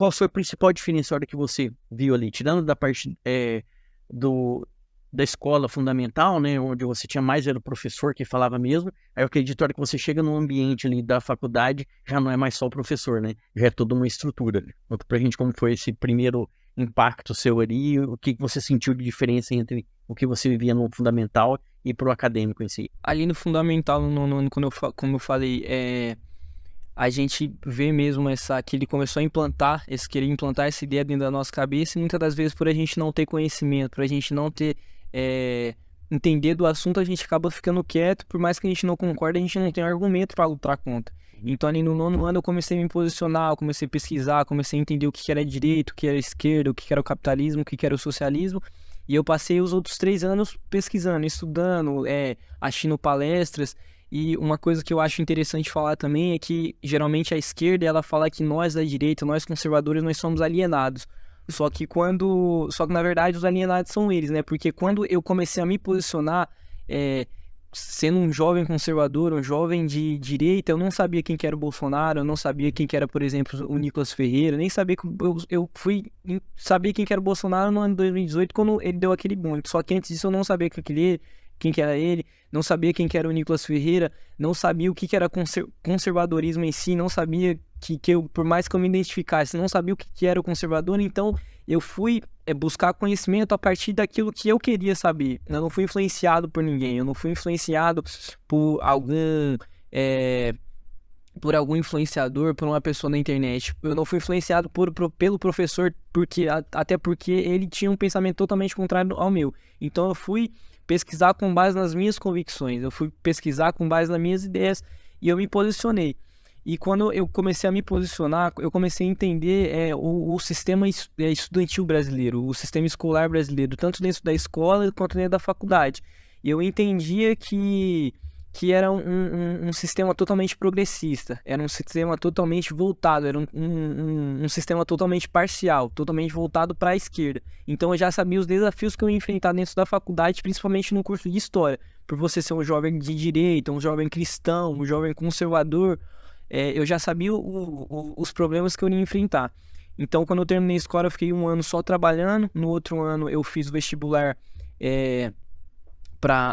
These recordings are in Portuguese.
qual foi a principal diferença a hora que você viu ali, tirando da parte da escola fundamental, né, onde você tinha mais era o professor que falava mesmo, aí eu acredito a hora que você chega no ambiente ali da faculdade, já não é mais só o professor, né, já é toda uma estrutura. Conta pra gente como foi esse primeiro impacto seu ali, o que você sentiu de diferença entre o que você vivia no fundamental e pro acadêmico em si. Ali no fundamental, como eu falei, a gente vê mesmo que ele começou a querer implantar essa ideia dentro da nossa cabeça, e muitas das vezes por a gente não ter conhecimento, por a gente não ter entender do assunto, a gente acaba ficando quieto, por mais que a gente não concorde, a gente não tem argumento para lutar contra. Então ali no 9º ano eu comecei a me posicionar, eu comecei a pesquisar, comecei a entender o que era direito, o que era esquerda, o que era o capitalismo, o que era o socialismo, e eu passei os outros 3 anos pesquisando, estudando, assistindo palestras. E uma coisa que eu acho interessante falar também é que geralmente a esquerda ela fala que nós da direita, nós conservadores, nós somos alienados. Só que na verdade os alienados são eles, né? Porque quando eu comecei a me posicionar, sendo um jovem conservador, um jovem de direita, eu não sabia quem que era o Bolsonaro, eu não sabia quem que era, por exemplo, o Nicolas Ferreira, nem sabia que eu fui saber quem que era o Bolsonaro no ano de 2018 quando ele deu aquele boom. Só que antes disso eu não sabia quem que era ele, não sabia quem que era o Nicolas Ferreira, não sabia o que era conservadorismo em si, não sabia que eu, por mais que eu me identificasse, não sabia o que era o conservador, então eu fui buscar conhecimento a partir daquilo que eu queria saber. Eu não fui influenciado por ninguém, eu não fui influenciado por algum influenciador, por uma pessoa na internet. Eu não fui influenciado pelo professor, até porque ele tinha um pensamento totalmente contrário ao meu. Então eu fui pesquisar com base nas minhas convicções, eu fui pesquisar com base nas minhas ideias e eu me posicionei. E quando eu comecei a me posicionar, eu comecei a entender o sistema estudantil brasileiro, o sistema escolar brasileiro, tanto dentro da escola quanto dentro da faculdade. E eu entendia que era um sistema totalmente progressista, era um sistema totalmente voltado, era um sistema totalmente parcial, totalmente voltado para a esquerda. Então eu já sabia os desafios que eu ia enfrentar dentro da faculdade, principalmente no curso de História. Por você ser um jovem de direita, um jovem cristão, um jovem conservador, eu já sabia os problemas que eu ia enfrentar. Então quando eu terminei a escola, eu fiquei 1 ano só trabalhando, no outro ano eu fiz o vestibular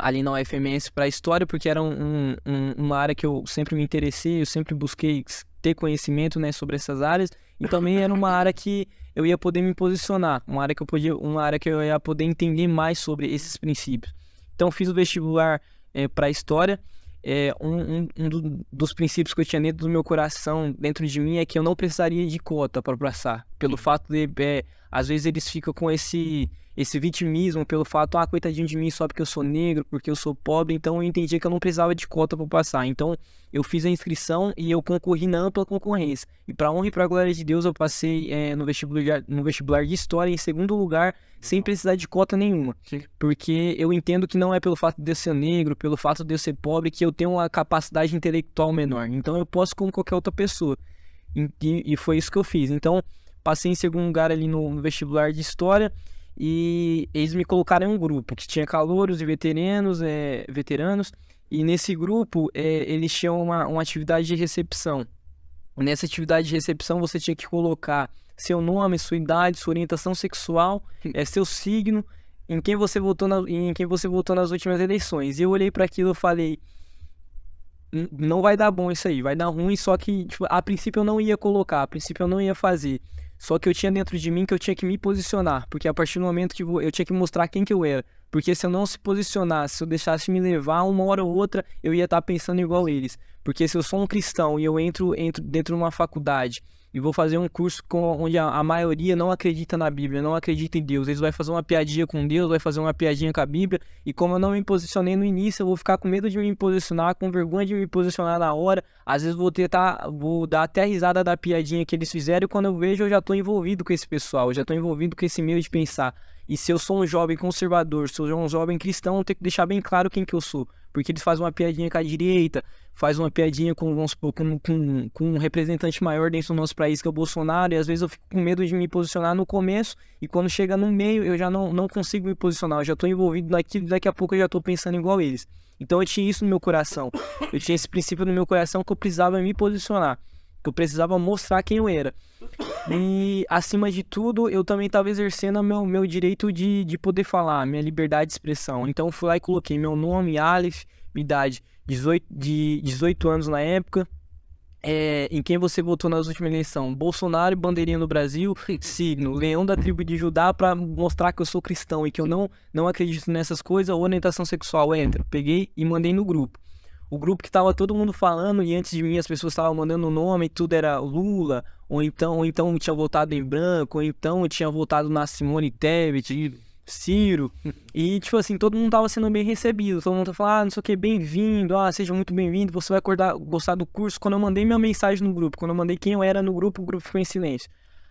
ali na UFMS para História, porque era uma área que eu sempre me interessei, eu sempre busquei ter conhecimento, né, sobre essas áreas, e também era uma área que eu ia poder me posicionar, uma área que eu ia poder entender mais sobre esses princípios. Então fiz o vestibular para História. Dos princípios que eu tinha dentro do meu coração, dentro de mim, é que eu não precisaria de cota para passar, pelo fato de às vezes eles ficam com esse vitimismo, pelo fato, coitadinho de mim só porque eu sou negro, porque eu sou pobre. Então eu entendi que eu não precisava de cota para passar. Então eu fiz a inscrição e eu concorri na ampla concorrência. E para honra e para glória de Deus, eu passei no vestibular de História em segundo lugar, sem precisar de cota nenhuma. Sim. Porque eu entendo que não é pelo fato de eu ser negro, pelo fato de eu ser pobre, que eu tenho uma capacidade intelectual menor. Então eu posso como qualquer outra pessoa. E foi isso que eu fiz. Então passei em segundo lugar ali no vestibular de História. E eles me colocaram em um grupo que tinha calouros e veteranos, e nesse grupo eles tinham uma atividade de recepção. Nessa atividade de recepção você tinha que colocar seu nome, sua idade, sua orientação sexual, seu signo, em quem você votou nas últimas eleições. E eu olhei para aquilo e falei, não vai dar bom isso aí, vai dar ruim. Só que a princípio eu não ia colocar, a princípio eu não ia fazer. Só que eu tinha dentro de mim que eu tinha que me posicionar, porque a partir do momento que eu tinha que mostrar quem que eu era, porque se eu não se posicionasse, se eu deixasse me levar, uma hora ou outra eu ia estar pensando igual eles. Porque se eu sou um cristão e eu entro dentro de uma faculdade e vou fazer um curso onde a maioria não acredita na Bíblia, não acredita em Deus, eles vão fazer uma piadinha com Deus, vai fazer uma piadinha com a Bíblia, e como eu não me posicionei no início, eu vou ficar com medo de me posicionar, com vergonha de me posicionar na hora. Às vezes vou dar até a risada da piadinha que eles fizeram, e quando eu vejo eu já estou envolvido com esse pessoal, eu já estou envolvido com esse meio de pensar. E se eu sou um jovem conservador, se eu sou um jovem cristão, eu tenho que deixar bem claro quem que eu sou. Porque eles fazem uma piadinha com a direita, fazem uma piadinha com um representante maior dentro do nosso país, que é o Bolsonaro, e às vezes eu fico com medo de me posicionar no começo, e quando chega no meio eu já não consigo me posicionar, eu já estou envolvido naquilo, e daqui a pouco eu já estou pensando igual eles. Então eu tinha isso no meu coração, eu tinha esse princípio no meu coração que eu precisava me posicionar. que eu precisava mostrar quem eu era. E, acima de tudo, eu também estava exercendo meu direito de poder falar, minha liberdade de expressão. Então, eu fui lá e coloquei meu nome, Aleph, minha idade, 18 anos na época. Em quem você votou nas últimas eleições? Bolsonaro, bandeirinha no Brasil, signo, leão da tribo de Judá, para mostrar que eu sou cristão e que eu não acredito nessas coisas, orientação sexual, entra. Peguei e mandei no grupo. O grupo que tava todo mundo falando, e antes de mim as pessoas estavam mandando o nome, tudo era Lula, ou então tinha votado em branco, ou então tinha votado na Simone Tebet, Ciro, e tipo assim, todo mundo tava sendo bem recebido, todo mundo falando, não sei o que, bem-vindo, seja muito bem-vindo, você vai gostar do curso. Quando eu mandei minha mensagem no grupo, quando eu mandei quem eu era no grupo, o grupo ficou em silêncio.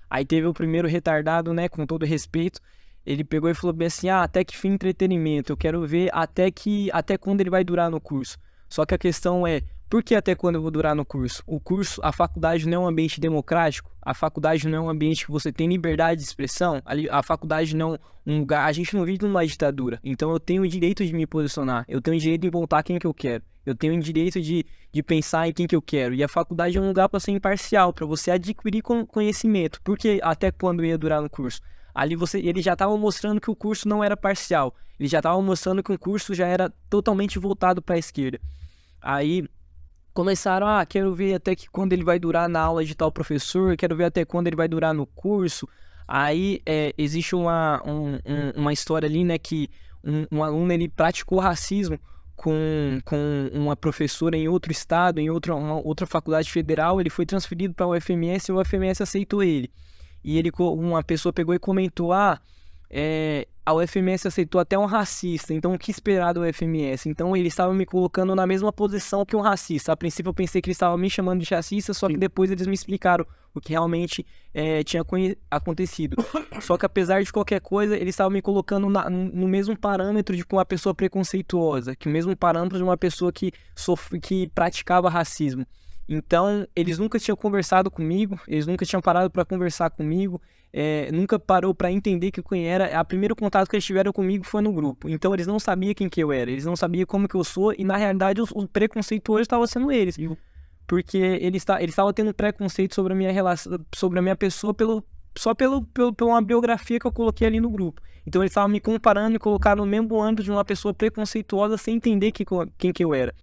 Aí teve o primeiro retardado, né, com todo respeito, ele pegou e falou bem assim, até que fim entretenimento, eu quero ver até quando ele vai durar no curso. Só que a questão é, por que até quando eu vou durar no curso? O curso, a faculdade não é um ambiente democrático, a faculdade não é um ambiente que você tem liberdade de expressão, a faculdade não é um lugar, a gente não vive numa ditadura, então eu tenho o direito de me posicionar, eu tenho o direito de voltar quem que eu quero, eu tenho o direito de pensar em quem que eu quero, e a faculdade é um lugar para ser imparcial, para você adquirir conhecimento. Por que até quando ia durar no curso? Ali ele já estava mostrando que o curso não era parcial, ele já estava mostrando que o curso já era totalmente voltado para a esquerda. Aí começaram, quero ver até que quando ele vai durar na aula de tal professor, quero ver até quando ele vai durar no curso. Aí existe uma história ali, né, que um aluno, ele praticou racismo com uma professora em outro estado, em outra faculdade federal. Ele foi transferido para o UFMS e o UFMS aceitou ele. E uma pessoa pegou e comentou, a UFMS aceitou até um racista, então o que esperar do UFMS? Então ele estava me colocando na mesma posição que um racista. A princípio eu pensei que eles estavam me chamando de racista, só que depois eles me explicaram o que realmente tinha acontecido. Só que apesar de qualquer coisa, eles estavam me colocando no mesmo parâmetro de uma pessoa preconceituosa, que o mesmo parâmetro de uma pessoa que praticava racismo. Então, eles nunca tinham conversado comigo, eles nunca tinham parado para conversar comigo, nunca parou para entender quem era. O primeiro contato que eles tiveram comigo foi no grupo. Então, eles não sabiam quem que eu era, eles não sabiam como que eu sou, e na realidade o preconceituoso estava sendo eles. Porque eles estavam tendo preconceito sobre a minha relação, sobre a minha pessoa, só pela uma biografia que eu coloquei ali no grupo. Então, eles estavam me comparando e colocaram no mesmo âmbito de uma pessoa preconceituosa sem entender quem que eu era.